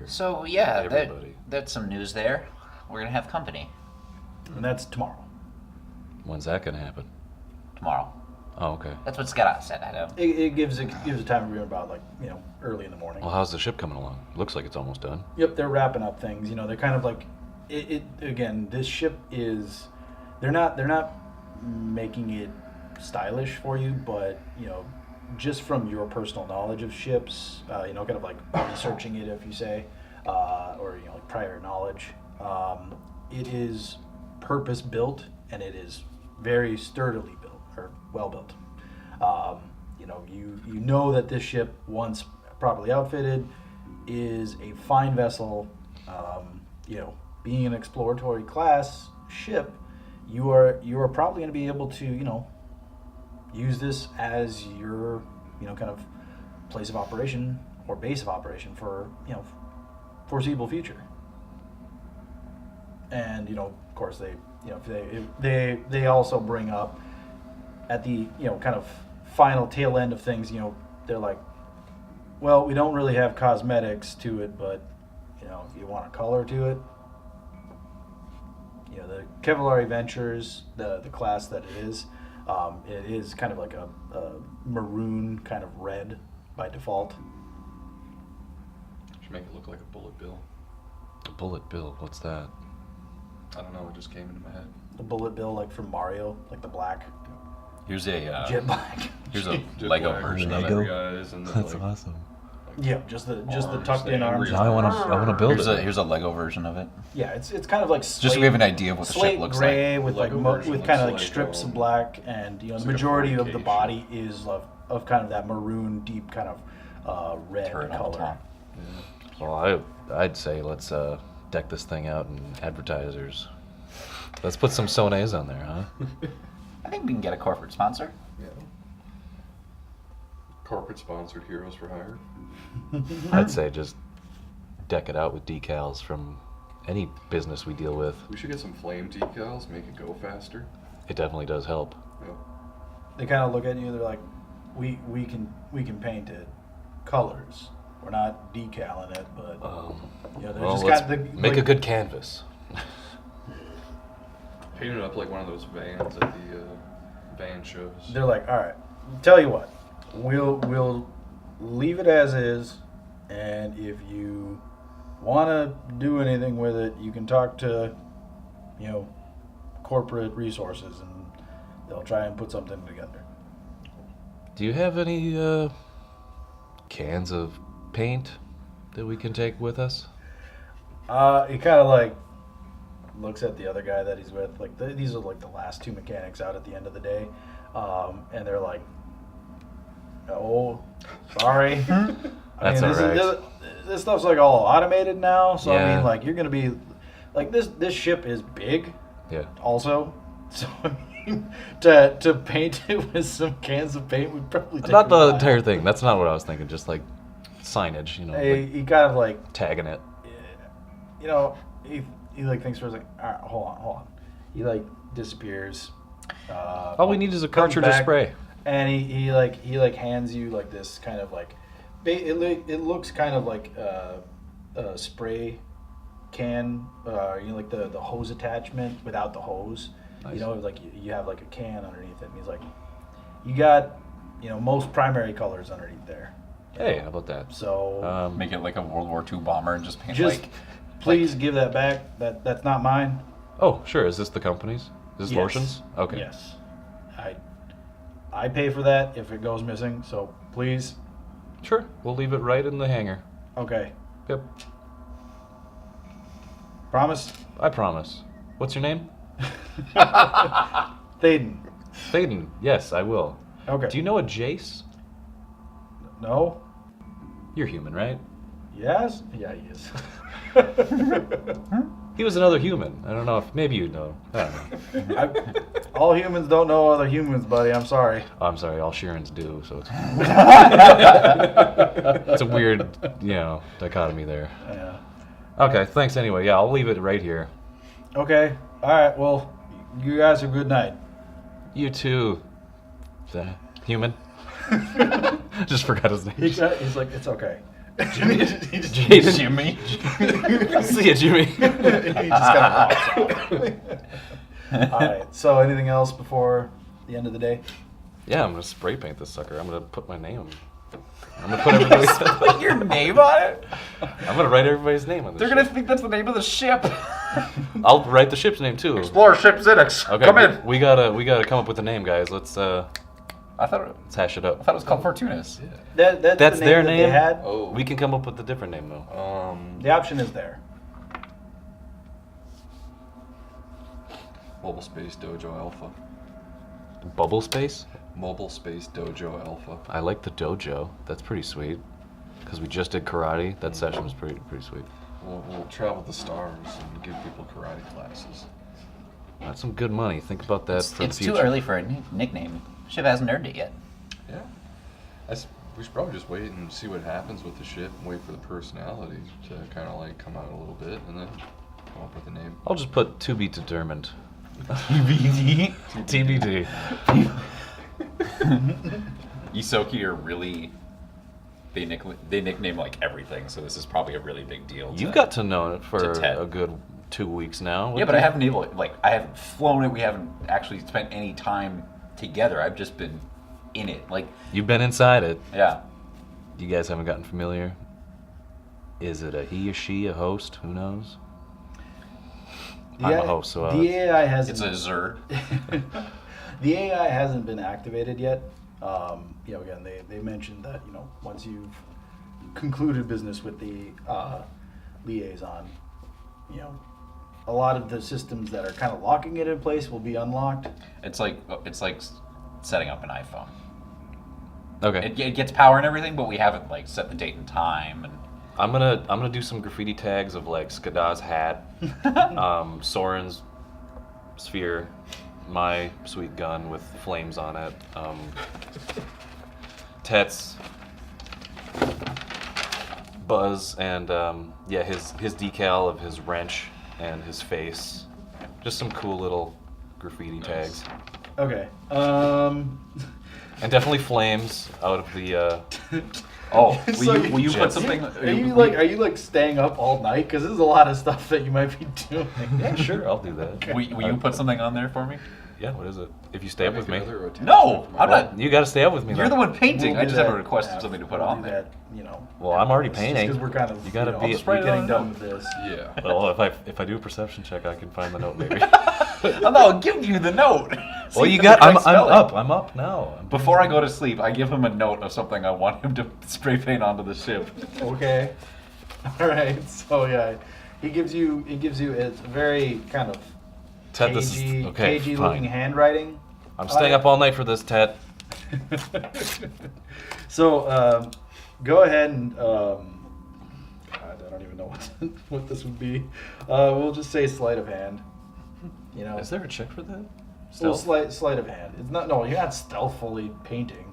here. So yeah, Everybody. that's some news there. We're gonna have company And that's tomorrow. When's that gonna happen? tomorrow. Oh, okay. That's what Scott said. I don't. It gives a time of about early in the morning. Well, how's the ship coming along? Looks like it's almost done. Yep, they're wrapping up things. They're kind of like it again. This ship is they're not making it stylish for you, but just from your personal knowledge of ships, kind of like researching it, if you say, or like prior knowledge, it is purpose built and it is very sturdily built or well built. You know that this ship, once properly outfitted, is a fine vessel. Being an exploratory class ship, you are probably going to be able to use this as your kind of place of operation or base of operation for foreseeable future. And of course they also bring up at the kind of final tail end of things, they're like, well, we don't really have cosmetics to it, but if you want a color to it, the Kevlar Ventures, the class that it is kind of like a maroon kind of red by default. Should make it look like a bullet bill. A bullet bill, what's that? I don't know, it just came into my head. The bullet bill, like from Mario, like the black, Here's a jet black. here's a Jet Lego black, version red of it. guys and the, That's like, awesome. Yeah, just the Arms, tucked in the arms. angry Now I want to build Here's it. here's a Lego version of it. Yeah, it's kind of like slate, Just so we have an idea of what the slate ship looks gray like. with Lego like version with looks kind of like like, strips of black, and the like a majority of the 40K body is of kind of that maroon, deep kind of red Turn up the color. top. Well, I'd say let's deck this thing out in advertisers. Let's put some Sonets on there, huh? I think we can get a corporate sponsor. Yeah. Corporate sponsored Heroes for Hire. I'd say just deck it out with decals from any business we deal with. We should get some flame decals, make it go faster. It definitely does help. Yeah. They kind of look at you. They're like, we can paint it colors. We're not decaling it, but they're Well, just let's got the make a good canvas. Paint it up like one of those vans at the van shows. They're like, all right, tell you what, we'll leave it as is, and if you want to do anything with it, you can talk to, corporate resources, and they'll try and put something together. Do you have any cans of paint that we can take with us? He kind of like looks at the other guy that he's with. Like these are like the last two mechanics out at the end of the day, and they're like, "Oh, sorry." That's all right. This stuff's like all automated now, so I Yeah. mean, like you're gonna be like this ship is big, Yeah. also. So I mean, to paint it with some cans of paint would probably take Not a the while. entire thing. That's not what I was thinking. Just like signage, He kind of like tagging it. he like thinks for a second. All right, hold on. He like disappears. All we need is a comes cartridge of back, spray. and he like hands you like this kind of like it looks kind of like a spray can, like the hose attachment without the hose. Nice. Like you have like a can underneath it. And he's like, you got most primary colors underneath there. Hey, how about that? So Make it like a World War II bomber and just paint just like. please give that back. That's not mine. Oh, sure. Is this the company's? Is this Yes. Lotions? Okay. Yes. I pay for that if it goes missing, so please. Sure. We'll leave it right in the hangar. Okay. Yep. Promise? I promise. What's your name? Thaden. Thaden. Yes, I will. Okay. Do you know a Jace? No? You're human, right? Yes? Yeah, he is. He was another human. I don't know if maybe you know. I don't know. All humans don't know other humans, buddy. I'm sorry. Oh, I'm sorry. All Sheerans do. So it's a weird, dichotomy there. Yeah. Okay. Thanks anyway. Yeah, I'll leave it right here. Okay. All right. Well, you guys have a good night. You too. Human. Just forgot his name. He's like, it's okay. Jimmy, he just, Jaden. Jimmy. See ya, Jimmy. he just kind of walks off. All right. So, anything else before the end of the day? Yeah, I'm gonna spray paint this sucker. I'm gonna put my name. I'm gonna put everybody's. Put your name on it? I'm gonna write everybody's name on this. They're gonna think that's the name of the ship. I'll write the ship's name too. Explorer Ship Zinix. Okay, Come in. we gotta come up with a name, guys. Let's I thought hash it up. it was called Fortunas. That's That's the their that name? They had. Oh. We can come up with a different name though. The option is there. Mobile Space Dojo Alpha. Bubble Space. Mobile Space Dojo Alpha. I like the dojo. That's pretty sweet. Because we just did karate. That session was pretty sweet. We'll travel the stars and give people karate classes. That's some good money. Think about that for the It's future. too early for a nickname. Ship hasn't earned it yet. Yeah. We should probably just wait and see what happens with the ship and wait for the personality to kind of like come out a little bit and then come up with a name. I'll just put to be determined. TBD. TBD. Isoki are really they nickname like everything, so this is probably a really big deal. You've got to know it for Ted. a good 2 weeks now. Yeah, but I haven't I haven't flown it. We haven't actually spent any time together. I've just been in it. Like, You've been inside it. yeah. You guys haven't gotten familiar. Is it a he, a she, a host? Who knows? I'm a host, so the AI hasn't. It's a Zerd. The AI hasn't been activated yet. Again, they mentioned that once you've concluded business with the liaison, a lot of the systems that are kind of locking it in place will be unlocked. It's like setting up an iPhone. Okay. It gets power and everything, but we haven't like set the date and time. And I'm gonna do some graffiti tags of like Skada's hat, Soren's sphere, my sweet gun with flames on it, Tet's Buzz, and his decal of his wrench and his face. Just some cool little graffiti tags, Okay. and definitely flames out of the. will you put Jets. something? Are you like staying up all night? Because there's a lot of stuff that you might be doing. Yeah, sure, I'll do that. Will you put something on there for me? Yeah, what is it? If you stay up with me, No, I'm not. you got to stay up with me. You're the then. one painting. We'll I do just have a that request of after. something to put We'll on do there. that, Well, I'm already it's painting. Because we're kind of. You gotta be- just I'll just write it getting on a done note. with this. Yeah. Well, if I do a perception check, I can find the note maybe. I'll give you the note. Well, See you if got. it's I'm right spelling. up. I'm up now. Before I go to sleep, I give him a note of something I want him to spray paint onto the ship. Okay. All right. So yeah, he gives you. It's very kind of Ted, this is cagey, okay. cagey Fine. looking handwriting. I'm staying up all night for this, Ted. So go ahead and God, I don't even know what this would be. We'll just say sleight of hand. Is there a check for that? Well, Stealth? sleight of hand. It's not. No, you're not stealthily painting.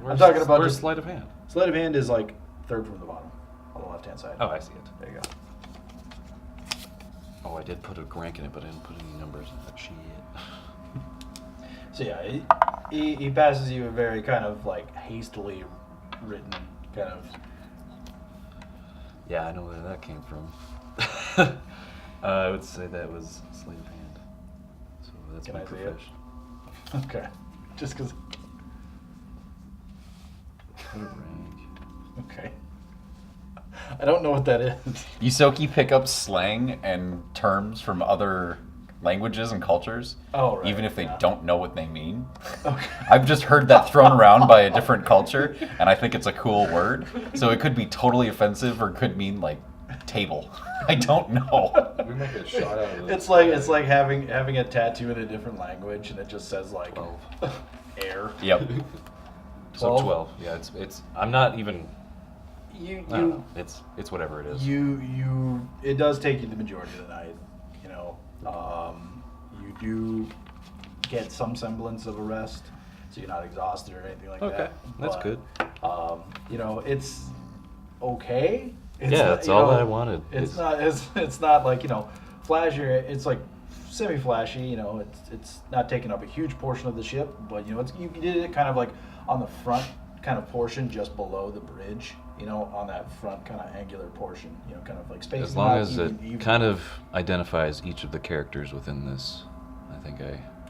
Where's, talking about where's just- sleight of hand? Sleight of hand is like third from the bottom on the left hand side. Oh, I see it. There you go. Oh, I did put a crank in it, but I didn't put any numbers in it. Shit. So yeah, he passes you a very kind of like hastily written kind of. Yeah, I know where that came from. I would say that was sleight of hand. So that's Can my I see it? profession. Okay. Just because. Put a range. Okay. I don't know what that is. Yusoki pick up slang and terms from other languages and cultures, Oh, right. even if they yeah. don't know what they mean. Okay. I've just heard that thrown around by a different culture, and I think it's a cool word. So it could be totally offensive or could mean like table. I don't know. We make a shot out of this. It's like having a tattoo in a different language and it just says like 12. air. Yep. So 12? 12. Yeah, it's. I'm not even. You I don't know. It's whatever it is. you it does take you the majority of the night. You do get some semblance of a rest, so you're not exhausted or anything like Okay, that. that's But, good. It's okay. It's Yeah, not, that's all I wanted. It's not like flashy. It's like semi-flashy. It's not taking up a huge portion of the ship, but you did it kind of like on the front kind of portion just below the bridge. on that front kind of angular portion, kind of like space. As long as it kind of identifies each of the characters within this, I think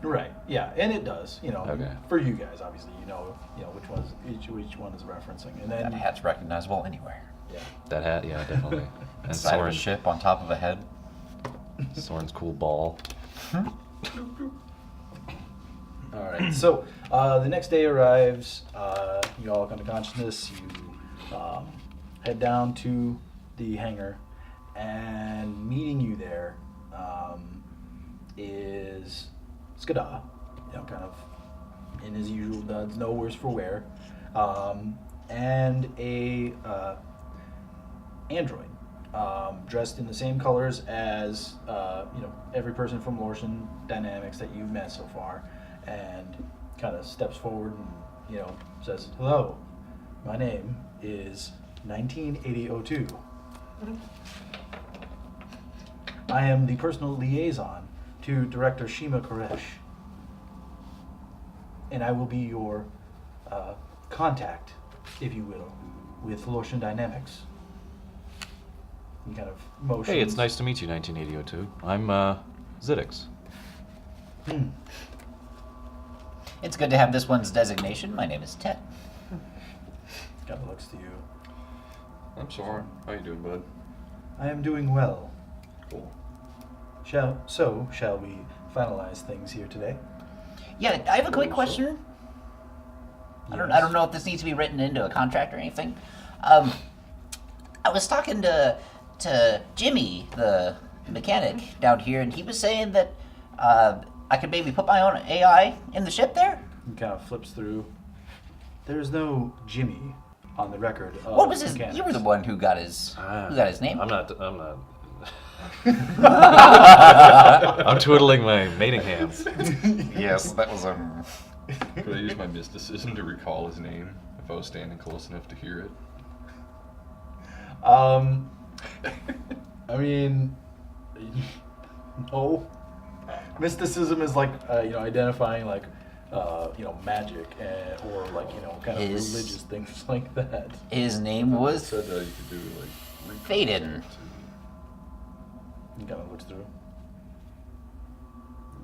Right. Yeah, and it does. Okay. For you guys, obviously, which ones each one is referencing, and then That hat's recognizable anywhere. yeah. That hat, yeah, definitely. And Inside of a Soren's, ship on top of a head. Soren's cool ball. All right. So the next day arrives. You all come to consciousness. You head down to the hangar, and meeting you there is Skada. Kind of in his usual duds, no worse for wear, and a android dressed in the same colors as every person from Lorson Dynamics that you've met so far, and kind of steps forward and says, "Hello, my name is 198002. I am the personal liaison to Director Shima Koresh, and I will be your contact, if you will, with Lorson Dynamics." He kind of motions. Hey, it's nice to meet you, 198002. I'm Zidix. It's good to have this one's designation. My name is Ted. Kind of looks to you. I'm sorry. How you doing, bud? I am doing well. Cool. Shall we finalize things here today? Yeah, I have a quick Sure. question. I Yes. don't know if this needs to be written into a contract or anything. I was talking to Jimmy, the mechanic down here, and he was saying that I could maybe put my own AI in the ship there. He kind of flips through. There's no Jimmy on the record. Of What was his? mechanics. You were the one who got his name. I'm not. I'm twiddling my mating hands. Yes, that was Could I use my mysticism to recall his name if I was standing close enough to hear it? I mean, no. Mysticism is like identifying like magic or like kind of His- religious things like that. His name It was said that you could do like Faden. He kind of looks through.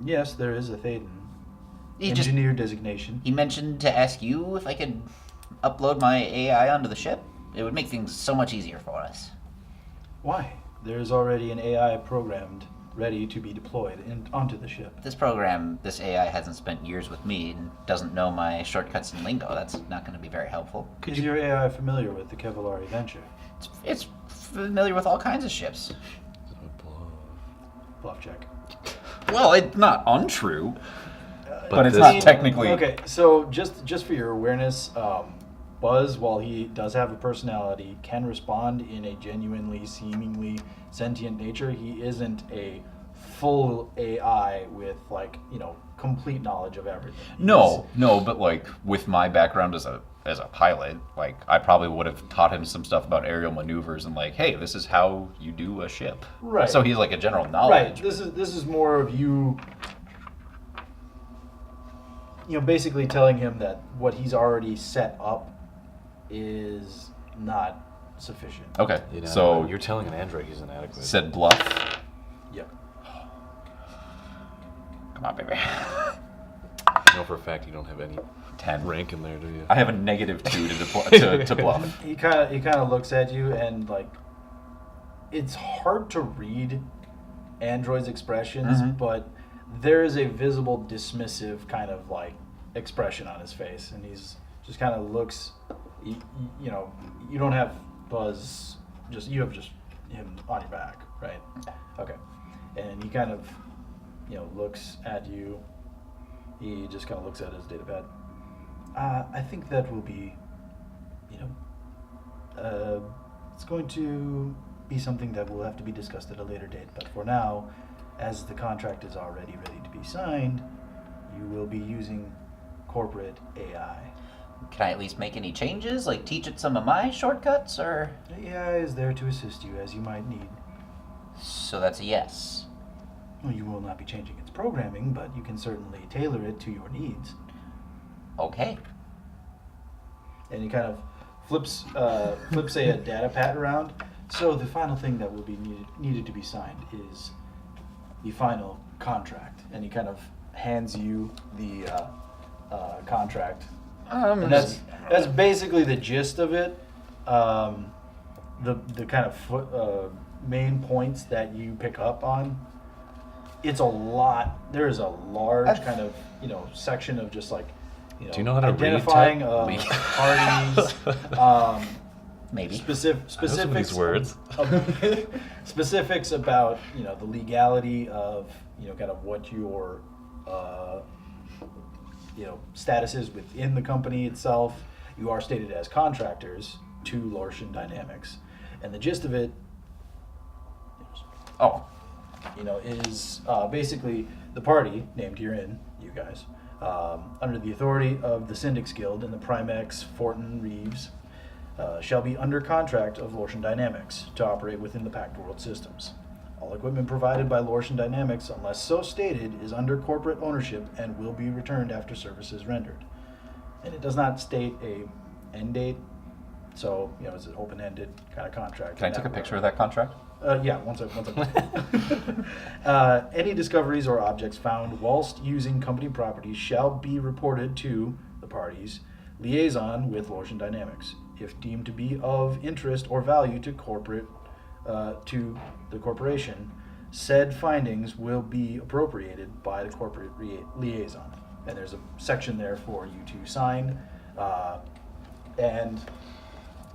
Yes, there is a Thaden. He just Engineer designation. he mentioned to ask you if I could upload my AI onto the ship. It would make things so much easier for us. Why? There is already an AI programmed, ready to be deployed onto the ship. This AI hasn't spent years with me and doesn't know my shortcuts and lingo. That's not going to be very helpful. Is your AI familiar with the Kevallari venture? It's familiar with all kinds of ships. Bluff check. well, it's not untrue, but it's this- not technically. Okay, so just for your awareness, Buzz, while he does have a personality, can respond in a genuinely, seemingly sentient nature. He isn't a full AI with complete knowledge of everything. No, but like with my background as a pilot, like I probably would have taught him some stuff about aerial maneuvers and like, hey, this is how you do a ship. Right. So he's like a general Right. knowledge. This is more of you. Basically telling him that what he's already set up is not sufficient. Okay. So So you're telling an android he's inadequate. said bluff. Yep. Come on, baby. You know for a fact you don't have any 10. rank in there, do you? I have a -2 to bluff. He kind of looks at you and it's hard to read android's expressions, Mhm. but there is a visible dismissive kind of expression on his face, and he's just kind of looks. You don't have Buzz. You have just him on your back, right? Okay, and he kind of looks at you. He just kind of looks at his data pad. I think that will be, it's going to be something that will have to be discussed at a later date. But for now, as the contract is already ready to be signed, you will be using corporate AI. Can I at least make any changes, like teach it some of my shortcuts, or? The AI is there to assist you as you might need. So that's a yes. Well, you will not be changing its programming, but you can certainly tailor it to your needs. Okay. And he kind of flips a data pad around. So the final thing that will be needed to be signed is the final contract, and he kind of hands you the contract. And that's basically the gist of it. The kind of main points that you pick up on. It's a lot. There is a large kind of section of just like Do you know how to read identifying type? parties. Maybe. Specifics these words. Specifics about the legality of kind of what your status is within the company itself. You are stated as contractors to Lorshan Dynamics, and the gist of it Oh, is basically the party named herein, you guys, under the authority of the Syndics Guild and the Primex Fortin Reeves, shall be under contract of Lorshan Dynamics to operate within the Pact World systems. All equipment provided by Lorshan Dynamics, unless so stated, is under corporate ownership and will be returned after service is rendered. And it does not state a end date, so it's an open-ended kind of contract. can I take a picture of that contract? Yeah, once any discoveries or objects found whilst using company property shall be reported to the parties liaison with Lorshan Dynamics. If deemed to be of interest or value to to the corporation, said findings will be appropriated by the corporate liaison. And there's a section there for you to sign. And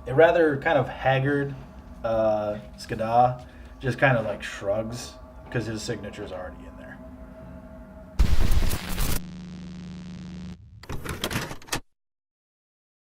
a rather kind of haggard Skada just kind of like shrugs because his signature is already